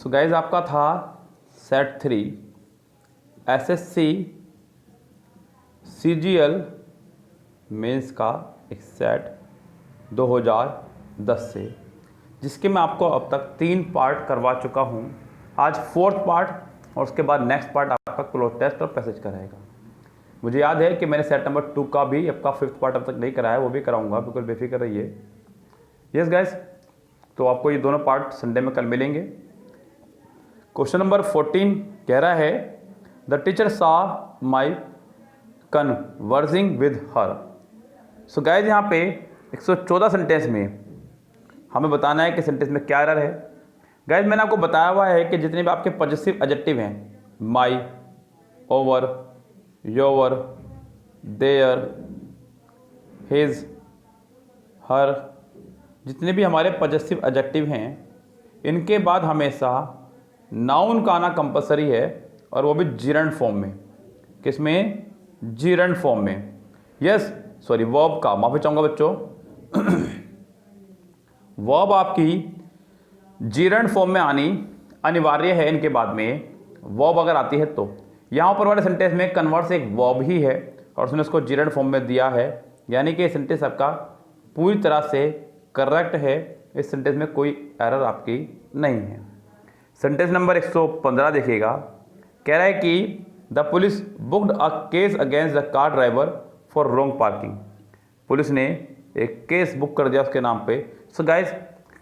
So guys आपका था set 3 SSC CGL mains का एक सेट 2010 से, जिसके मैं आपको अब तक 3 पार्ट करवा चुका हूँ। आज 4th पार्ट और उसके बाद नेक्स्ट पार्ट आपका क्लोज टेस्ट और पैसेज का रहेगा। मुझे याद है कि मैंने सेट नंबर 2 का भी आपका 5th पार्ट अब तक नहीं कराया, वो भी कराऊंगा, बिल्कुल बेफिक्र रहिए। यस गाइस, तो आपको ये दोनों पार्ट संडे में कल मिलेंगे। क्वेश्चन नंबर 14 कह रहा है the teacher saw my conversing with her. So guys यहाँ पे 114 सेंटेंस में हमें बताना है कि सेंटेंस में क्या एरर है। गाइस मैंने आपको बताया हुआ है कि जितने भी आपके पॉजिटिव एडजेक्टिव हैं, माई, ओवर, योर, देयर, हिज, हर, जितने भी हमारे पॉजिटिव एडजेक्टिव हैं, इनके बाद हमेशा नाउन का आना कंपलसरी है, और वो भी जीरंड फॉर्म में। किसमें? जीरंड फॉर्म में। यस सॉरी, वर्ब का माफी चाहूँगा बच्चों। वर्ब आपकी जीरंड फॉर्म में आनी अनिवार्य है। इनके बाद में वर्ब अगर आती है तो यहाँ ऊपर वाले सेंटेंस में कन्वर्स एक वर्ब ही है और उसने उसको जीरंड फॉर्म में दिया है, यानी कि सेंटेंस आपका पूरी तरह से करेक्ट है। इस सेंटेंस में कोई एरर आपकी नहीं है। सेंटेंस नंबर 115 देखिएगा, कह रहा है कि the police booked a case against the car driver for wrong parking. Police ने एक केस बुक कर दिया उसके नाम पे। सो गाइस,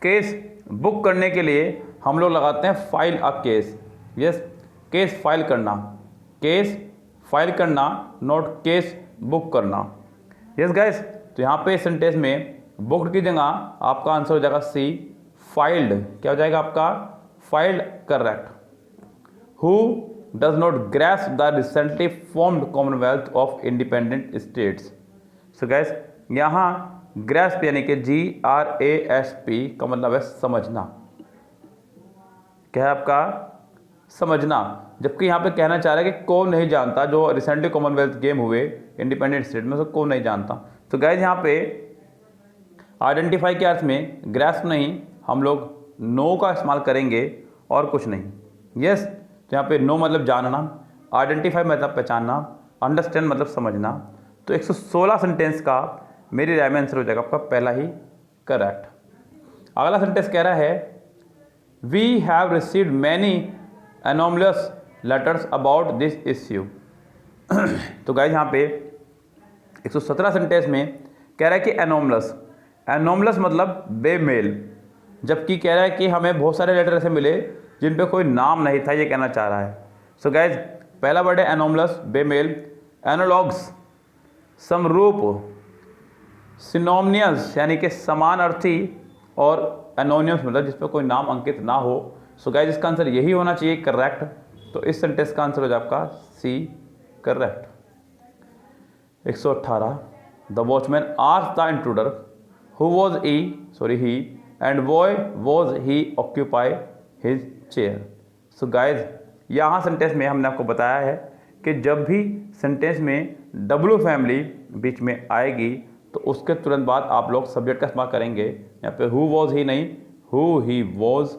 केस बुक करने के लिए हम लोग लगाते हैं file a case. Yes, case file करना, केस फाइल करना, नॉट केस बुक करना। यस गाइस, तो यहाँ पे सेंटेंस में बुक्ड की जगह आपका आंसर हो जाएगा सी, फाइल्ड। क्या हो जाएगा आपका? Filed, correct. Who does not grasp the recently formed Commonwealth of independent states. So guys, यहाँ ग्रास्प यानी कि GRASP का मतलब है समझना। क्या है आपका? समझना। जबकि यहाँ पे कहना चाह रहा है कि कौन नहीं जानता, जो रिसेंटली कॉमनवेल्थ गेम हुए इंडिपेंडेंट स्टेट में, उसको कौन नहीं जानता। तो गाइस यहाँ पे आइडेंटिफाई के अर्थ में ग्रास्प नहीं, हम लोग नो का इस्तेमाल करेंगे और कुछ नहीं। यस, तो यहाँ पे नो मतलब जानना, आइडेंटिफाई मतलब पहचानना, अंडरस्टैंड मतलब समझना। तो 116 सेंटेंस का मेरी राय में आंसर हो जाएगा आपका पहला ही करेक्ट। अगला सेंटेंस कह रहा है we have received many anomalous letters about this issue. तो गाइस यहाँ पे 117 सेंटेंस में कह रहा है कि एनोमलस, एनोमलस मतलब बेमेल, जबकि कह रहा है कि हमें बहुत सारे लेटर ऐसे मिले जिन पे कोई नाम नहीं था, ये कहना चाह रहा है। सो गाइज, पहला वर्ड है एनोमलस, बेमेल। एनोलॉग्स, समरूप, सिनोनियस यानी कि समान अर्थी, और एनोनियस मतलब जिस पे कोई नाम अंकित ना हो। सो गाइज, इसका आंसर यही होना चाहिए, करेक्ट। तो इस सेंटेंस का आंसर हो जाए आपका C, correct. 118 the watchman asked the intruder who was he and why was he occupy his chair। So guys, यहाँ सेंटेंस में हमने आपको बताया है कि जब भी सेंटेंस में डब्ल्यू फैमिली बीच में आएगी तो उसके तुरंत बाद आप लोग सब्जेक्ट का इस्तेमाल करेंगे। यहाँ पे हु वॉज ही नहीं, who he was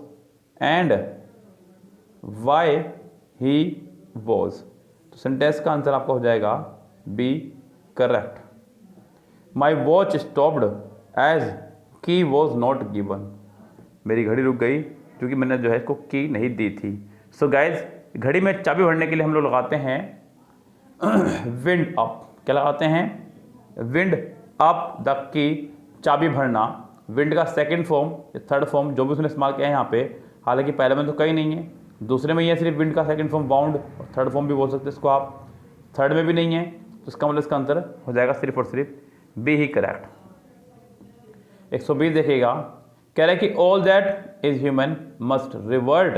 and why he was. तो सेंटेंस का आंसर आपका हो जाएगा B, correct. My watch stopped as key was not given. मेरी घड़ी रुक गई क्योंकि मैंने जो है इसको की नहीं दी थी। सो गाइज, घड़ी में चाबी भरने के लिए हम लोग लगाते हैं विंड अप। क्या लगाते हैं? विंड अप द की, चाबी भरना। विंड का सेकंड फॉर्म, थर्ड फॉर्म जो भी उसने इस्तेमाल किया है यहाँ पे, हालांकि पहले में तो कहीं नहीं है, दूसरे में ही है सिर्फ विंड का सेकंड फॉर्म बाउंड, और थर्ड फॉर्म भी बोल सकते हैं इसको आप, थर्ड में भी नहीं है, तो इसका मतलब इसका आंसर हो जाएगा सिर्फ और सिर्फ बी ही, करेक्ट। 120 देखिएगा, कह रहा है कि all that is human must revert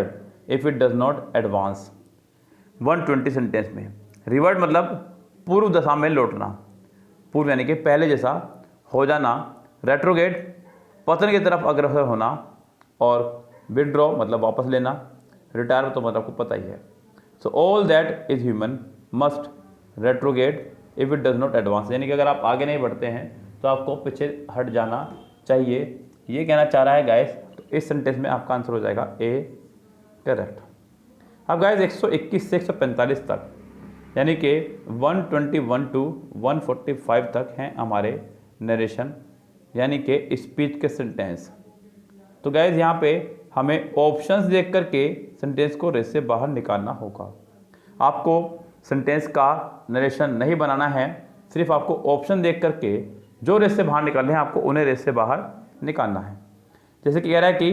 if it does not advance. 120 sentence में रिवर्ट मतलब पूर्व दशा में लौटना, पूर्व यानी कि पहले जैसा हो जाना, रेट्रोगेट पतन की तरफ अग्रसर होना, और विड्रॉ मतलब वापस लेना, रिटायर तो मतलब आपको पता ही है। So all that is human must retrograde if it does not advance, यानी कि अगर आप आगे नहीं बढ़ते हैं तो आपको पीछे हट जाना चाहिए, ये कहना चाह रहा है गाइस। तो इस सेंटेंस में आपका आंसर हो जाएगा ए, करेक्ट। अब गाइस 121 से 145 तक यानी कि 121 टू 145 तक हैं हमारे नरेशन यानी कि स्पीच के सेंटेंस। तो गाइस यहाँ पे हमें ऑप्शंस देख करके सेंटेंस को रेस से बाहर निकालना होगा। आपको सेंटेंस का नरेशन नहीं बनाना है, सिर्फ आपको ऑप्शन देख करके जो रेस से बाहर निकालने हैं आपको उन्हें रेस से बाहर निकालना है। जैसे कि कह रहा है कि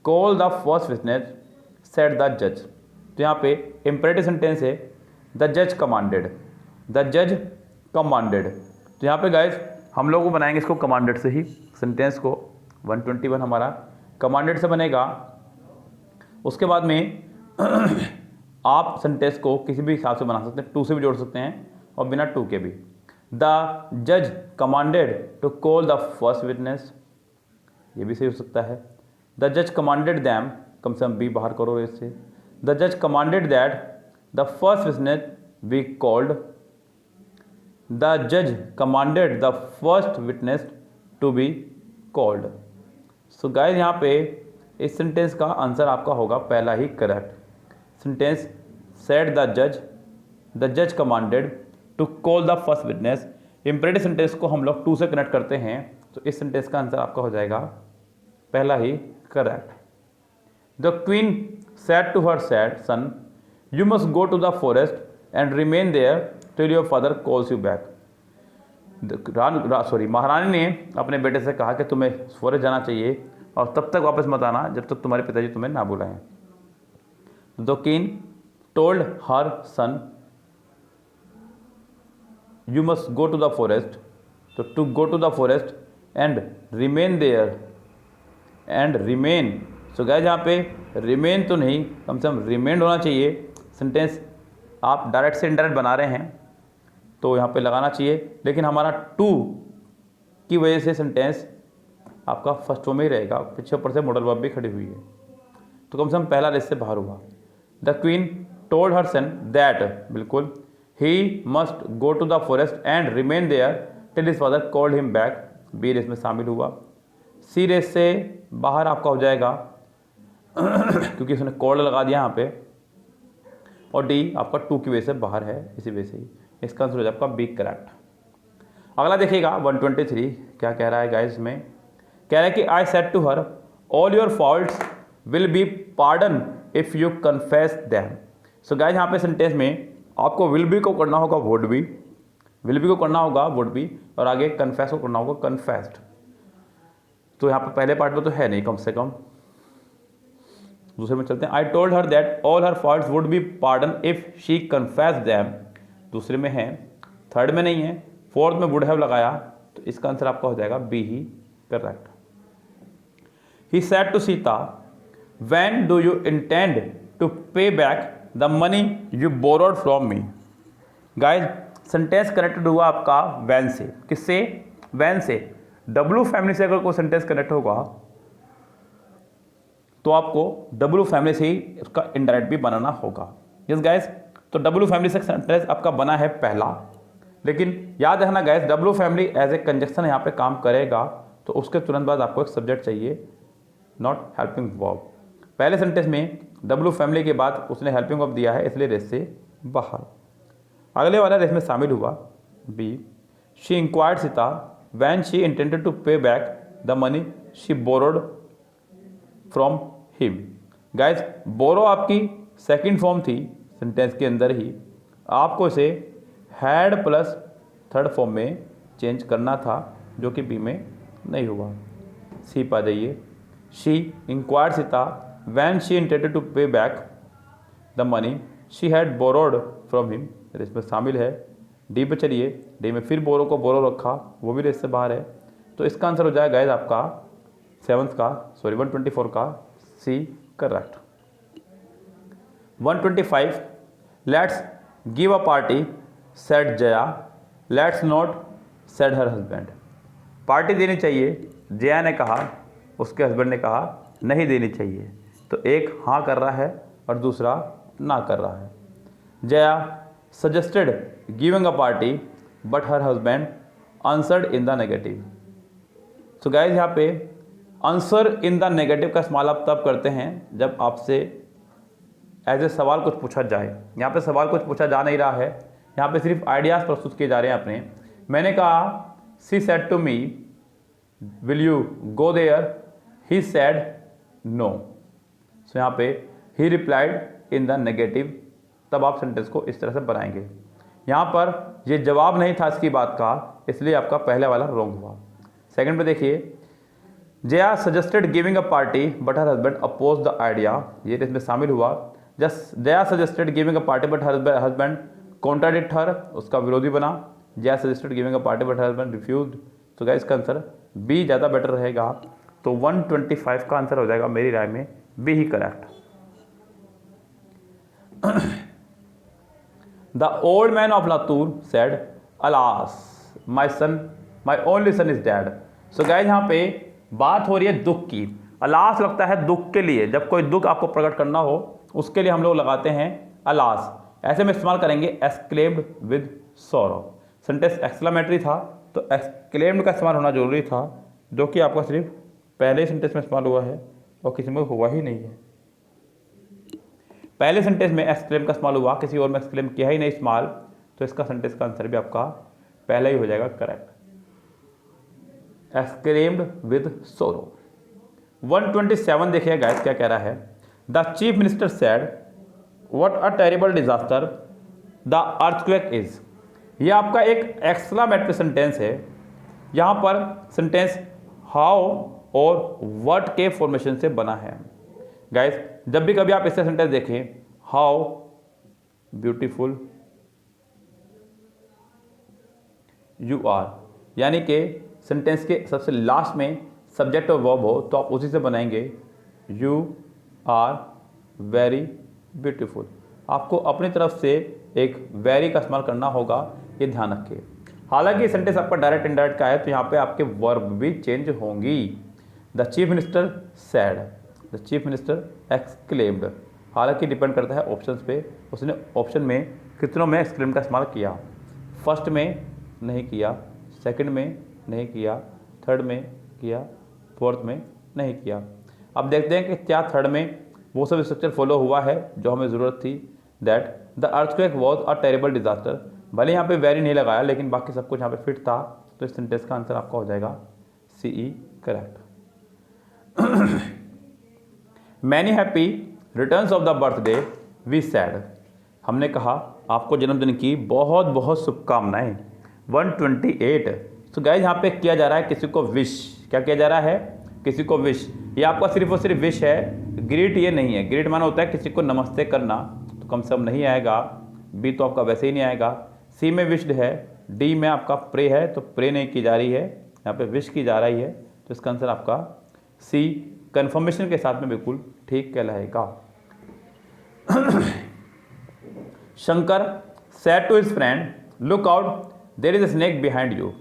call the first witness said the जज। तो यहाँ पे इम्परेटिव सेंटेंस है द जज कमांडेड, द जज कमांडेड। तो यहाँ पे गाइस हम लोग बनाएंगे इसको कमांडेड से ही सेंटेंस को। 121 हमारा कमांडेड से बनेगा। उसके बाद में आप सेंटेंस को किसी भी हिसाब से बना सकते हैं, टू से भी जोड़ सकते हैं और बिना टू के भी। द जज commanded to call the first witness, ये भी सही हो सकता है। द जज कमांडेड दैम, कम से कम बी बाहर करो इससे। द जज commanded that the first witness be called, the जज commanded the first witness to be called. So guys यहाँ पे इस सेंटेंस का आंसर आपका होगा पहला ही करेक्ट। सेंटेंस सेड द जज commanded to call the first witness, imperative sentence को हम लोग टू से कनेक्ट करते हैं, तो इस सेंटेंस का आंसर आपका हो जाएगा पहला ही correct. The queen said to her son, you must go to the forest and remain there till your father calls you back. महारानी ने अपने बेटे से कहा कि तुम्हें फॉरेस्ट जाना चाहिए और तब तक वापस मत आना जब तक तुम्हारे पिताजी तुम्हें ना बुलाएं। The queen told her son, you must go to the forest, तो to go to the forest and remain there, and remain. So guys यहाँ पे रिमेन तो नहीं, कम से कम रिमेंड होना चाहिए। सेंटेंस आप डायरेक्ट से इनडायरेक्ट बना रहे हैं तो यहाँ पे लगाना चाहिए, लेकिन हमारा टू की वजह से सेंटेंस आपका फर्स्ट फॉर्म में ही रहेगा, पीछे ऊपर से मॉडल वर्ब भी खड़ी हुई है, तो कम से कम पहला रेस से बाहर हुआ। The queen told her son that, बिल्कुल, he must go to the forest and remain there till his father called him back, B race में शामिल हुआ। सी रेस से बाहर आपका हो जाएगा क्योंकि उसने कॉल्ड लगा दिया यहाँ पे, और डी आपका टू की वजह से बाहर है, इसी वजह से ही इसका आंसर हो जाएगा आपका बी करेक्ट। अगला देखिएगा 123 क्या कह रहा है गाइस में, कह रहा है कि I said to her all your faults will be pardon if you confess them. So guys यहाँ पे सेंटेंस में आपको विल बी को करना होगा वुड बी, विल बी को करना होगा वुड बी, और आगे कन्फेस को करना होगा कन्फेस्ड। तो यहाँ पे पहले पार्ट में तो है नहीं, कम से कम दूसरे में चलते हैं। I told her that all her faults would be pardon if she confess them, दूसरे में है, थर्ड में नहीं है, फोर्थ में वुड हैव लगाया, तो इसका आंसर आपका हो जाएगा B he correct. He said to Sita, when do you intend to pay back the money you borrowed from me. Guys sentence connected हुआ आपका वैन से, किससे, वैन से। डब्लू फैमिली से अगर कोई सेंटेंस कनेक्ट होगा तो आपको डब्लू फैमिली से ही उसका इनडायरेक्ट भी बनाना होगा। यस गाइस, तो डब्लू फैमिली से सेंटेंस आपका बना है पहला, लेकिन याद रखना guys W family as a conjunction यहाँ पे काम करेगा, तो उसके तुरंत बाद आपको एक सब्जेक्ट चाहिए, नॉट हेल्पिंग वर्ब। पहले सेंटेंस में डब्लू फैमिली के बाद उसने हेल्पिंग वर्ब दिया है, इसलिए रेस से बाहर। अगले वाला रेस में शामिल हुआ B, she inquired Sita when she intended to pay back the money she borrowed from him. Guys borrow आपकी सेकंड फॉर्म थी सेंटेंस के अंदर ही, आपको इसे हैड प्लस थर्ड फॉर्म में चेंज करना था, जो कि बी में नहीं हुआ। सी पा जाइए, she inquired Sita when she intended to pay back the money she had borrowed from him, race में शामिल है। डी पे चलिए, डी में फिर बोरो को बोरो रखा, वो भी रेस से बाहर है, तो इसका आंसर हो जाएगा गाइस आपका 124 का C correct. 125 let's give a party said Jaya, let's not said her husband. Party देनी चाहिए, जया ने कहा, उसके हस्बैंड ने कहा नहीं देनी चाहिए, तो एक हाँ कर रहा है और दूसरा ना कर रहा है। Jaya suggested giving a party but her husband answered in the negative. So guys यहाँ पे आंसर इन द नेगेटिव का इस्तेमाल आप तब करते हैं जब आपसे एज ए सवाल कुछ पूछा जाए। यहाँ पे सवाल कुछ पूछा जा नहीं रहा है, यहाँ पे सिर्फ आइडियाज़ प्रस्तुत किए जा रहे हैं अपने। मैंने कहा C said to me will you go there, he said no. So यहाँ पे he replied in the negative, तब आप सेंटेंस को इस तरह से बनाएंगे। यहाँ पर ये जवाब नहीं था इसकी बात का, इसलिए आपका पहले वाला रॉन्ग हुआ। सेकंड पे देखिए, Jaya suggested giving a party but her husband oppose the idea, ये इसमें शामिल हुआ। Just Jaya suggested giving a party but husband contradict her, उसका विरोधी बना। Jaya suggested giving a party but husband refused. तो गाइस इसका आंसर बी ज़्यादा बेटर रहेगा। तो 125 का आंसर हो जाएगा मेरी राय में B he correct. The old man of Latur said alas my only son is dead. So guys यहाँ पे बात हो रही है दुख की। अलास लगता है दुख के लिए, जब कोई दुख आपको प्रकट करना हो उसके लिए हम लोग लगाते हैं अलास। ऐसे में इस्तेमाल करेंगे exclaimed with sorrow. Sentence exclamatory था तो एक्सक्लेम्ड का इस्तेमाल होना जरूरी था, जो कि आपका सिर्फ पहले सेंटेंस में इस्तेमाल हुआ है और किसी में हुआ ही नहीं है। पहले सेंटेंस में एक्सक्लेम का इस्तेमाल हुआ, किसी और में एक्सक्लेम किया ही नहीं इस्तेमाल, तो इसका सेंटेंस का आंसर भी आपका पहला ही हो जाएगा करेक्ट, एक्सक्लेम्ड विद सोरो। 127 देखिए गाइस क्या कह रहा है। The chief minister said what a terrible disaster the earthquake is. ये आपका एक एक्सक्लेमेटरी सेंटेंस है। यहाँ पर सेंटेंस हाउ और व्हाट के फॉर्मेशन से बना है। गाइस जब भी कभी आप इससे सेंटेंस देखें, हाउ ब्यूटीफुल यू आर, यानी कि सेंटेंस के सबसे लास्ट में सब्जेक्ट और वर्ब हो तो आप उसी से बनाएंगे यू आर वेरी ब्यूटीफुल। आपको अपनी तरफ से एक वेरी का इस्तेमाल करना होगा, ये ध्यान रखिए। हालांकि सेंटेंस आपका डायरेक्ट इनडायरेक्ट का है तो यहाँ पे आपके वर्ब भी चेंज होंगी। The chief minister sad, the chief minister exclaimed. हालांकि डिपेंड करता है ऑप्शंस पे, उसने ऑप्शन में कितनों में एक्सक्लेम का इस्तेमाल किया। फर्स्ट में नहीं किया, सेकंड में नहीं किया, थर्ड में किया, फोर्थ में नहीं किया। अब देखते हैं कि क्या थर्ड में वो सब स्ट्रक्चर फॉलो हुआ है जो हमें ज़रूरत थी। That the earthquake was a terrible disaster. भले यहाँ पे वेरी नहीं लगाया लेकिन बाकी सब कुछ यहाँ पे फिट था, तो इस सेंटेंस का आंसर आपका हो जाएगा C E correct. Many happy returns of the birthday we said. हमने कहा आपको जन्मदिन की बहुत बहुत शुभकामनाएं। 128। तो गाइस यहाँ पे किया जा रहा है किसी को विश। क्या किया जा रहा है? किसी को विश। ये आपका सिर्फ और सिर्फ विश है, ग्रीट ये नहीं है। ग्रीट माना होता है किसी को नमस्ते करना, तो कम से कम नहीं आएगा। बी तो आपका वैसे ही नहीं आएगा। सी में विश्ड है, डी में आपका प्रे है तो प्रे नहीं की जा रही है, यहाँ पे विश की जा रही है, तो इसका आंसर आपका सी कन्फर्मेशन के साथ में बिल्कुल ठीक कहलाएगा। Shankar said to his friend look out there is a snake behind you.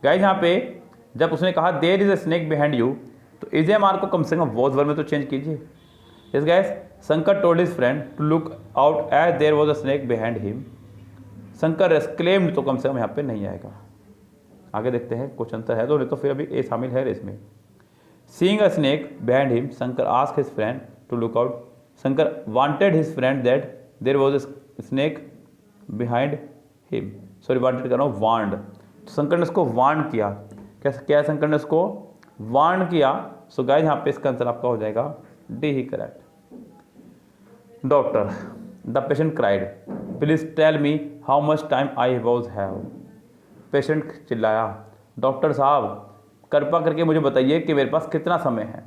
Guys यहाँ पे जब उसने कहा there is a snake behind you, तो इज एम आर को कम से कम वॉज वर्ब में तो चेंज कीजिए। Yes guys, Shankar told his friend to look out as there was a snake behind him. Shankar exclaimed तो कम से कम यहाँ पे नहीं आएगा। आगे देखते हैं कुछ अंतर है तो, नहीं तो फिर अभी ए शामिल है इसमें। Seeing a snake behind him, Shankar asked his friend to look out. Shankar wanted his friend that there was a snake behind him. Sorry, wanted कर रहा हूँ, वांड। तो शंकर ने उसको वांड किया। कैसे किया? शंकर ने उसको वांड किया। सो गाइस यहाँ पे इसका आंसर आपका हो जाएगा डी ही correct. Doctor the patient cried please tell me how much time I was have. Patient चिल्लाया, डॉक्टर साहब कृपा करके मुझे बताइए कि मेरे पास कितना समय है।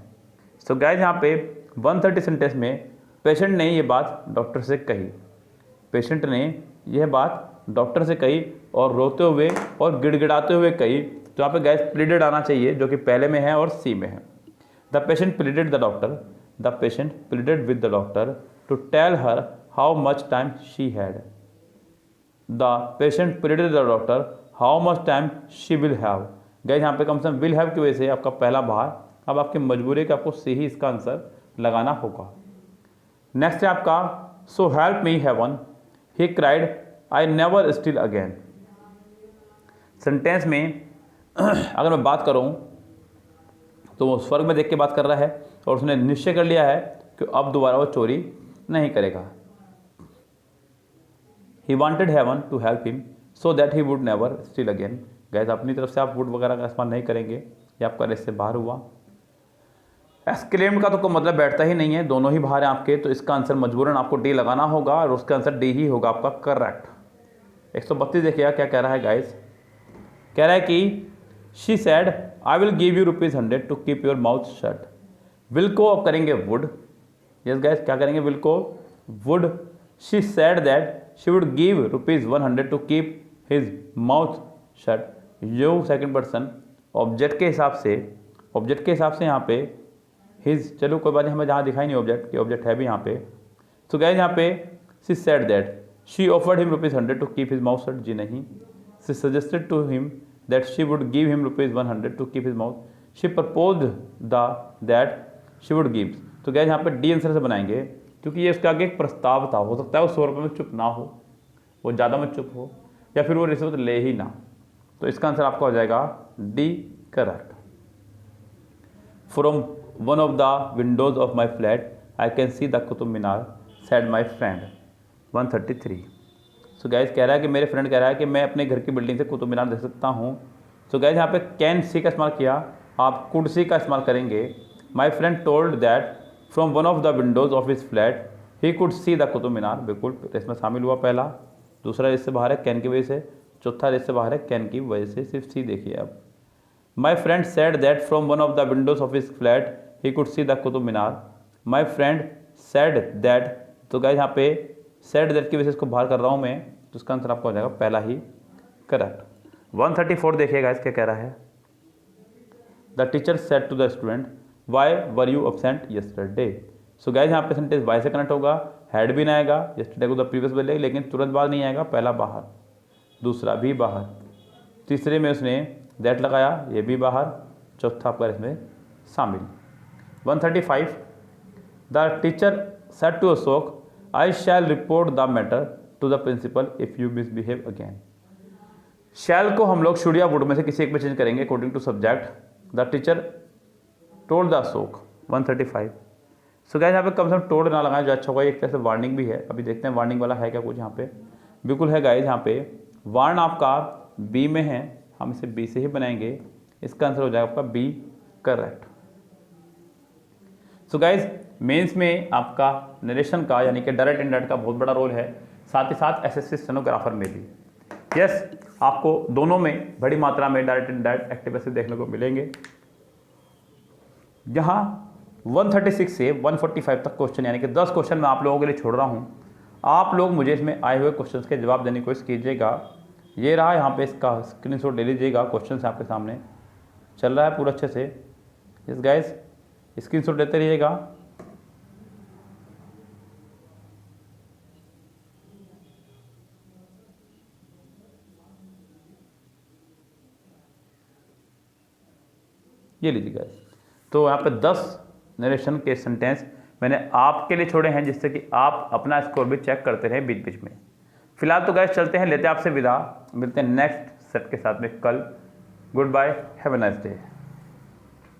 सो गाइस यहाँ पे 130 सेंटेंस में पेशेंट ने ये बात डॉक्टर से कही। पेशेंट ने यह बात डॉक्टर से कही और रोते हुए और गिड़गिड़ाते हुए कही। तो यहाँ पे गाइस प्लीडेड आना चाहिए जो कि पहले में है और सी में है। The patient pleaded the doctor, the patient pleaded with the doctor to tell her how much time she had. The patient pleaded the doctor how much time she will have. Guys यहाँ पे कम से come will have की वजह से आपका पहला बार, अब आपकी मजबूरी है कि आपको सी ही इसका आंसर लगाना होगा। नेक्स्ट है आपका so help me heaven he cried I never steal again. Sentence में अगर मैं बात करूं तो वो स्वर्ग में देख के बात कर रहा है और उसने निश्चय कर लिया है कि अब दोबारा वो चोरी नहीं करेगा। He wanted heaven to help him so that he would never steal again. Guess अपनी तरफ से आप वुड वगैरह का इस्तेमाल नहीं करेंगे, ये आपका रेस से बाहर हुआ। एक्सक्लेम्ड का तो कोई मतलब बैठता ही नहीं है, दोनों ही बाहर हैं आपके, तो इसका आंसर मजबूरन आपको डी लगाना होगा और उसका आंसर डी ही होगा आपका करेक्ट। 132 देखिएगा क्या कह रहा है गाइस, कह रहा है कि she said I will give you ₹100 to keep your mouth shut. Will को अब करेंगे वुड, यस गाइस क्या करेंगे, विल को would. She said that she would give ₹100 to keep his mouth shut. जो सेकंड पर्सन ऑब्जेक्ट के हिसाब से यहाँ पे हिज, चलो कोई बात नहीं, हमें जहाँ दिखाई नहीं ऑब्जेक्ट कि ऑब्जेक्ट है भी यहाँ पे। तो गाइस यहाँ पे she said that she offered him ₹100 to keep his mouth shut, जी नहीं। She suggested to him that she would give him ₹100 to keep his mouth. She proposed that she would give. तो guys यहाँ पे D answer से बनाएंगे, क्योंकि ये उसका आगे एक प्रस्ताव था, हो सकता है वो 100 रुपये में चुप ना हो, वो ज़्यादा में चुप हो, या फिर वो रिश्वत ले ही ना। तो इसका आंसर आपका हो जाएगा D correct. From one of the windows of my flat I can see the Qutub Minar sad my friend 133। So gas कह रहा है कि मेरे फ्रेंड कह रहा है कि मैं अपने घर की बिल्डिंग से कुतुब मीनार देख सकता हूँ। सो गैस यहाँ पे कैन सी का इस्तेमाल किया, आप कुड सी का इस्तेमाल करेंगे। My friend told that from one of the windows of his flat he could see the Qutub Minar, बिल्कुल इसमें शामिल हुआ पहला। दूसरा इससे बाहर है कैन की वजह से, चौथा इससे बाहर है कैन की वजह से, सिर्फ सी देखिए अब। My friend said that from one of the windows of his flat he could see the Qutub Minar. My friend said that, तो गाइस यहाँ पे सेड दैट की वजह से इसको बाहर कर रहा हूँ मैं, तो इसका आंसर आपका हो जाएगा पहला ही करेक्ट। 134 देखिएगा इसके क्या कह रहा है, the teacher said to the student why were you absent yesterday. So guys यहाँ पे सेंटेंस वाई से कनेक्ट होगा, हैड भी नहीं आएगा, यस्टरडे को द प्रीवियस बोलेगा, लेकिन तुरंत बाद नहीं आएगा, पहला बाहर, दूसरा भी बाहर, तीसरे में उसने दैट लगाया, ये भी बाहर, चौथा आपका इसमें शामिल। 135 the teacher said to Ashok I shall report the matter to the principal if you misbehave again. Shall को हम लोग शुड या वुड में से किसी एक में चेंज करेंगे according to subject. The teacher told the Ashok 135। So guys यहाँ पे कम से कम टोल्ड ना लगाएं, जो अच्छा होगा, एक तरह से वार्निंग भी है। अभी देखते हैं वार्निंग वाला है क्या कुछ यहाँ पे, बिल्कुल है गाइस। यहाँ पे वार्न आपका बी में है, हम इसे बी से ही बनाएंगे, इसका आंसर हो जाएगा आपका B correct. So guys mains में आपका नरेशन का यानी कि डायरेक्ट इनडायरेक्ट का बहुत बड़ा रोल है, साथ ही साथ एसएससी स्टेनोग्राफर में भी। यस आपको दोनों में बड़ी मात्रा में डायरेक्ट इनडायरेक्ट एक्टिविटी देखने को मिलेंगे। यहाँ 136 से 145 तक क्वेश्चन यानी कि 10 क्वेश्चन मैं आप लोगों के लिए छोड़ रहा हूँ। आप लोग मुझे इसमें आए हुए क्वेश्चंस के जवाब देने की कोशिश कीजिएगा। ये रहा यहाँ पे, इसका स्क्रीनशॉट ले लीजिएगा, क्वेश्चंस आपके सामने चल रहा है पूरा अच्छे से। यस गाइस स्क्रीनशॉट लेते रहिएगा। ये लीजिए गाइस, तो यहाँ पे 10 नरेशन के सेंटेंस मैंने आपके लिए छोड़े हैं, जिससे कि आप अपना स्कोर भी चेक करते रहें बीच बीच में। फिलहाल तो गाइस चलते हैं, लेते हैं आपसे विदा, मिलते हैं नेक्स्ट सेट के साथ में कल। Good bye, have a nice day.